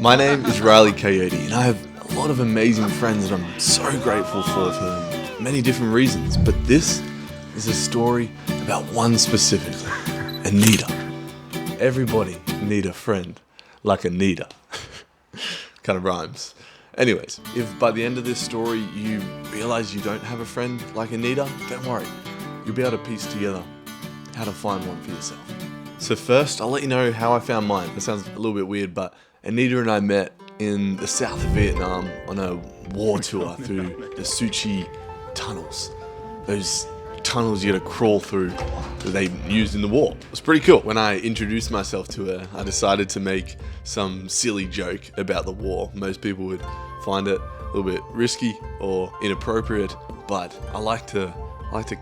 My name is Riley Coyote, and I have a lot of amazing friends that I'm so grateful for many different reasons. But this is a story about one specifically, Anita. Everybody need a friend like Anita. Kind of rhymes. Anyways, if by the end of this story you realize you don't have a friend like Anita, don't worry. You'll be able to piece together how to find one for yourself. So first, I'll let you know how I found mine. That sounds a little bit weird, but Anita and I met in the south of Vietnam on a war tour through the Suchi tunnels. Those tunnels you gotta crawl through that they used in the war. It was pretty cool. When I introduced myself to her, I decided to make some silly joke about the war. Most people would find it a little bit risky or inappropriate, but I like to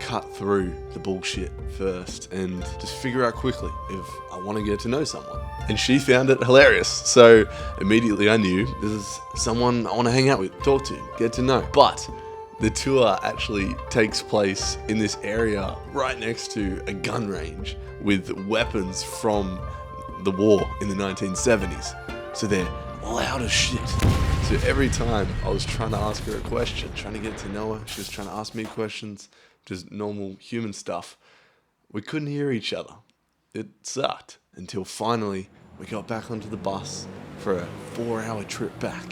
cut through the bullshit first and just figure out quickly if I want to get to know someone. And she found it hilarious. So immediately I knew this is someone I want to hang out with, talk to, get to know. But the tour actually takes place in this area right next to a gun range with weapons from the war in the 1970s. So they're loud as shit. So every time I was trying to ask her a question, trying to get to know her, she was trying to ask me questions, just normal human stuff. We couldn't hear each other. It sucked until finally we got back onto the bus for a 4-hour trip back.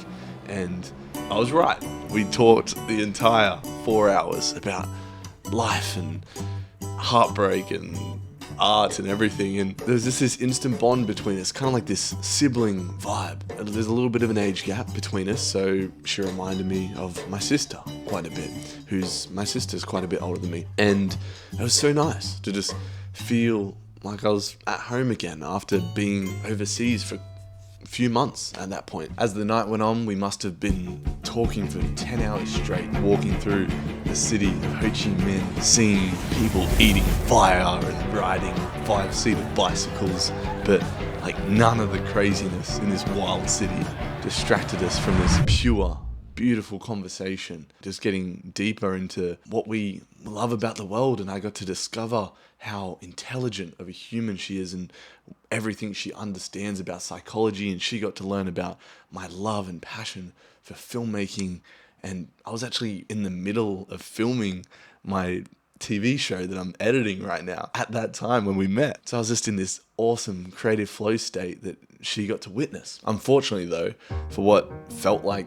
And I was right. We talked the entire 4 hours about life and heartbreak and art and everything, and there's just this instant bond between us, kind of like this sibling vibe. There's a little bit of an age gap between us, so she reminded me of my sister quite a bit, my sister's quite a bit older than me, and it was so nice to just feel like I was at home again after being overseas for a few months at that point. As the night went on, we must have been talking for 10 hours straight, walking through the city of Ho Chi Minh, seeing people eating fire and riding 5-seater bicycles, but like none of the craziness in this wild city distracted us from this pure, beautiful conversation, just getting deeper into what we love about the world. And I got to discover how intelligent of a human she is and everything she understands about psychology, and she got to learn about my love and passion for filmmaking. And I was actually in the middle of filming my TV show that I'm editing right now at that time when we met. So I was just in this awesome creative flow state that she got to witness. Unfortunately though, for what felt like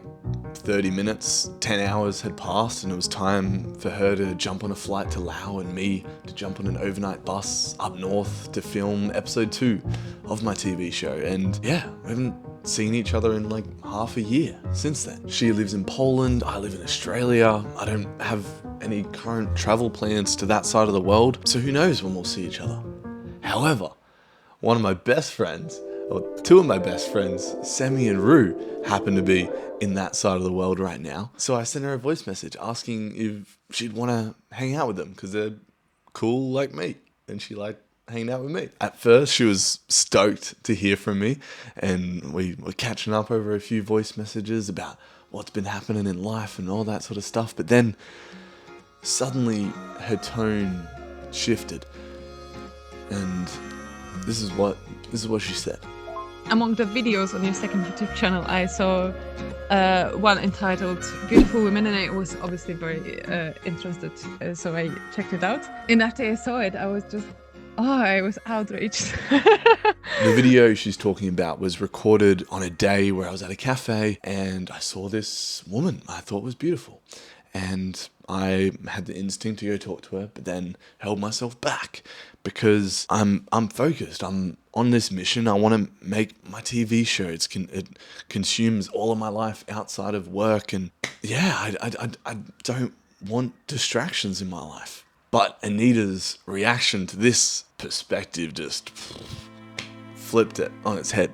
30 minutes, 10 hours had passed, and it was time for her to jump on a flight to Laos and me to jump on an overnight bus up north to film episode 2 of my TV show. And yeah, we haven't seen each other in like half a year since then. She lives in Poland, I live in Australia. I don't have any current travel plans to that side of the world, so who knows when we'll see each other. However, one of my best friends, or two of my best friends, Semi and Rue, happen to be in that side of the world right now. So I sent her a voice message asking if she'd want to hang out with them because they're cool like me, and she liked hanging out with me. At first, she was stoked to hear from me, and we were catching up over a few voice messages about what's been happening in life and all that sort of stuff. But then suddenly her tone shifted, and this is what she said. Among the videos on your second YouTube channel, I saw one entitled Beautiful Women, and I was obviously very interested, so I checked it out. And after I saw it, I was outraged. The video she's talking about was recorded on a day where I was at a cafe and I saw this woman I thought was beautiful. And I had the instinct to go talk to her, but then held myself back because I'm focused. I'm on this mission. I want to make my TV show. It consumes all of my life outside of work. And yeah, I don't want distractions in my life. But Anita's reaction to this perspective just flipped it on its head.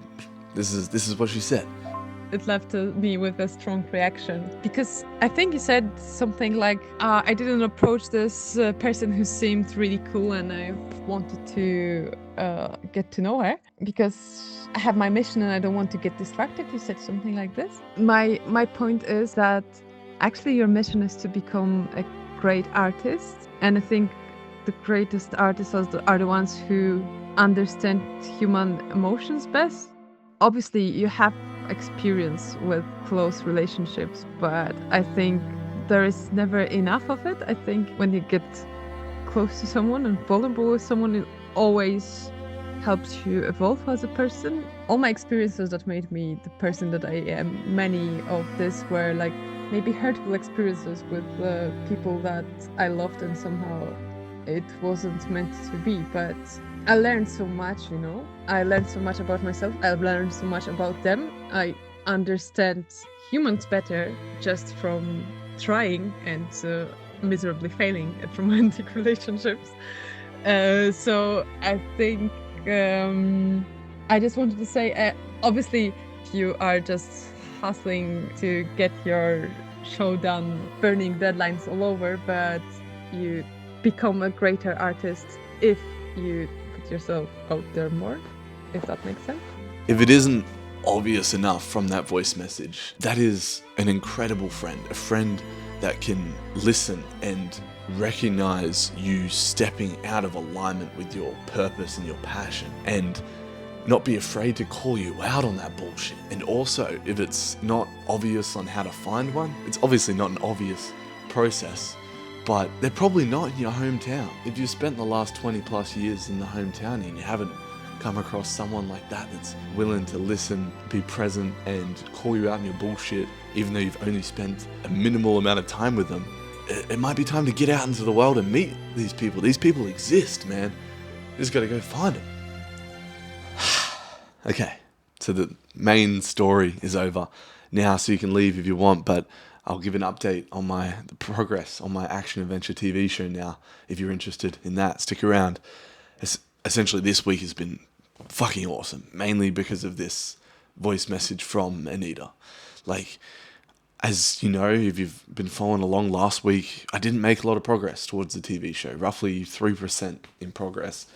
This is what she said. It left me with a strong reaction, because I think you said something like, I didn't approach this person who seemed really cool, and I wanted to get to know her because I have my mission and I don't want to get distracted. You said something like this. My point is that actually your mission is to become a great artist, and I think the greatest artists are the ones who understand human emotions best. Obviously, you have experience with close relationships, but I think there is never enough of it. I think when you get close to someone and vulnerable with someone, it always helps you evolve as a person. All my experiences that made me the person that I am, many of this were like maybe hurtful experiences with people that I loved, and somehow it wasn't meant to be. But I learned so much, you know. I learned so much about myself. I learned so much about them. I understand humans better just from trying and miserably failing at romantic relationships. So I think I just wanted to say, obviously, you are just hustling to get your show done, burning deadlines all over, but you become a greater artist if you put yourself out there more, if that makes sense. If it isn't obvious enough from that voice message, that is an incredible friend, a friend that can listen and recognize you stepping out of alignment with your purpose and your passion, and not be afraid to call you out on that bullshit. And also, if it's not obvious on how to find one, it's obviously not an obvious process, but they're probably not in your hometown. If you've spent the last 20 plus years in the hometown and you haven't come across someone like that that's willing to listen, be present, and call you out on your bullshit, even though you've only spent a minimal amount of time with them, it might be time to get out into the world and meet these people. These people exist, man. You just gotta go find them. Okay, so the main story is over now, so you can leave if you want, but I'll give an update on the progress on my action adventure TV show now. If you're interested in that, stick around. Essentially, this week has been fucking awesome, mainly because of this voice message from Anita. Like, as you know, if you've been following along, last week I didn't make a lot of progress towards the TV show, roughly 3% in progress,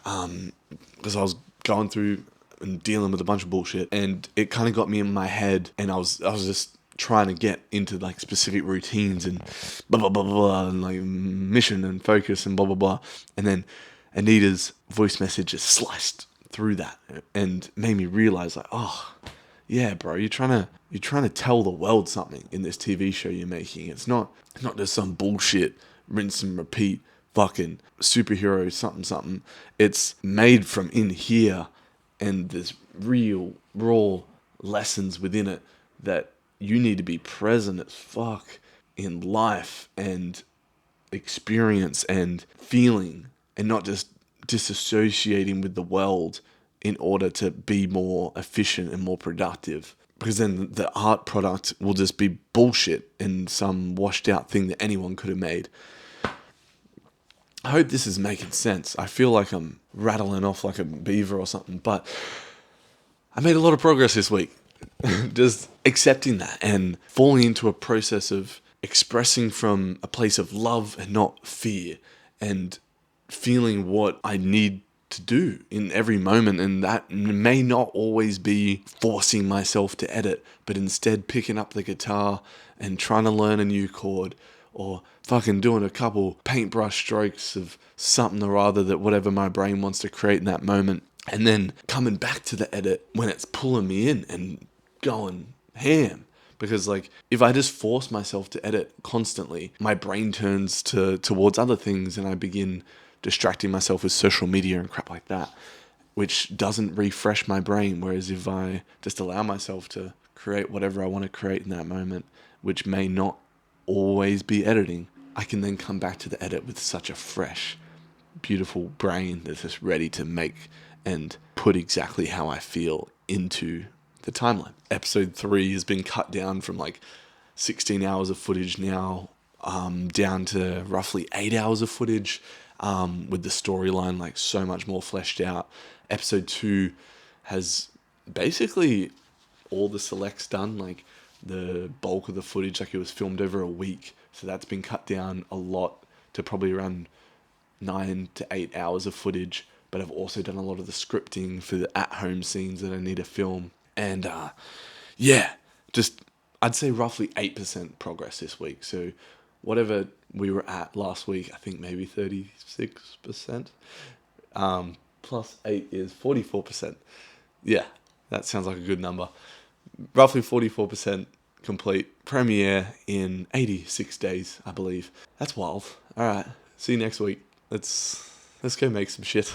because I was going through and dealing with a bunch of bullshit, and it kind of got me in my head, and I was just trying to get into like specific routines and blah blah blah blah, and like mission and focus and blah blah blah, and then Anita's voice message just sliced through that and made me realize, like, oh yeah, bro, you're trying to tell the world something in this TV show you're making. It's not just some bullshit rinse and repeat fucking superhero something. It's made from in here, and there's real raw lessons within it that you need to be present as fuck in life and experience and feeling, and not just disassociating with the world in order to be more efficient and more productive. Because then the art product will just be bullshit and some washed out thing that anyone could have made. I hope this is making sense. I feel like I'm rattling off like a beaver or something, but I made a lot of progress this week. Just accepting that and falling into a process of expressing from a place of love and not fear, and feeling what I need to do in every moment. And that may not always be forcing myself to edit, but instead picking up the guitar and trying to learn a new chord, or fucking doing a couple paintbrush strokes of something or other, that whatever my brain wants to create in that moment, and then coming back to the edit when it's pulling me in and going ham. Because like, if I just force myself to edit constantly, my brain turns towards other things, and I begin distracting myself with social media and crap like that, which doesn't refresh my brain. Whereas if I just allow myself to create whatever I want to create in that moment, which may not always be editing, I can then come back to the edit with such a fresh, beautiful brain that's just ready to make and put exactly how I feel into the timeline. Episode 3 has been cut down from like 16 hours of footage now, down to roughly 8 hours of footage, with the storyline like so much more fleshed out. Episode 2 has basically all the selects done, like the bulk of the footage, like it was filmed over a week, so that's been cut down a lot to probably around 9 to 8 hours of footage. But I've also done a lot of the scripting for the at-home scenes that I need to film. And just I'd say roughly 8% progress this week. So whatever we were at last week, I think maybe 36%. Plus 8 is 44%. Yeah, that sounds like a good number. roughly 44% complete. Premiere in 86 days, I believe. That's wild. All right, see you next week. Let's go make some shit.